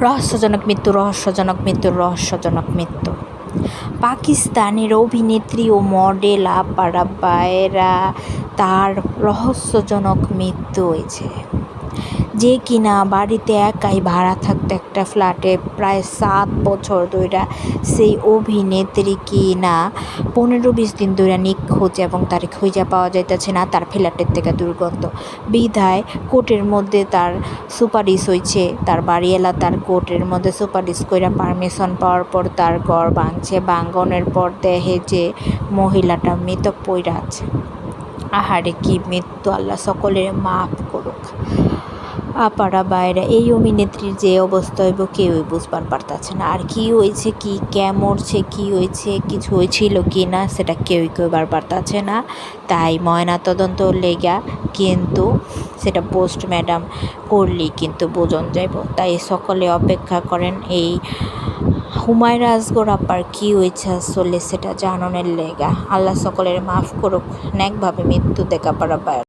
রহস্যজনক মৃত্যু, রহস্যজনক মৃত্যু, রহস্যজনক মৃত্যু। পাকিস্তানের অভিনেত্রী ও মডেল আপারা বায়েরা তার রহস্যজনক মৃত্যু হয়েছে। যে কিনা বাড়িতে একাই ভাড়া থাকতো একটা ফ্ল্যাটে প্রায় 7 বছর ধইরা। সেই অভিনেত্রী কিনা 15-20 দিন ধইরা নিখোঁজ এবং তারে খুঁজা পাওয়া যাইতেছে না। তার ফ্ল্যাটের থেকে দুর্গন্ধ বিধায় কোর্টের মধ্যে তার সুপারিশ হয়েছে। তার বাড়িওয়ালা তার কোর্টের মধ্যে সুপারিশ কইরা পারমিশন পাওয়ার পর তার ঘর ভাঙছে। ভাঙনের পর দেখে যে মহিলাটা মৃত পইড়া আছে। আহারে কি মৃত্যু! আল্লাহ সকলের মাফ করুক। আপারা বাইরা এই অভিনেত্রীর যে অবস্থা হইব কেউই বুঝবার পারতাছে না। আর কি হয়েছে, কি মরছে, কি হয়েছে, কিছু হয়েছিল কি না সেটা কেউই কইবার পারতাছে না। তাই ময়না তদন্ত লেগা কিন্তু সেটা পোস্টমর্টম করলেই কিন্তু বোঝন যাইব। তাই সকলে অপেক্ষা করেন এই হুমায়রা আসগর আপার কি হয়েছে আসলে সেটা জানানোর লেগা। আল্লাহ সকলের মাফ করুক, নেকভাবে মৃত্যু দেখা পারা।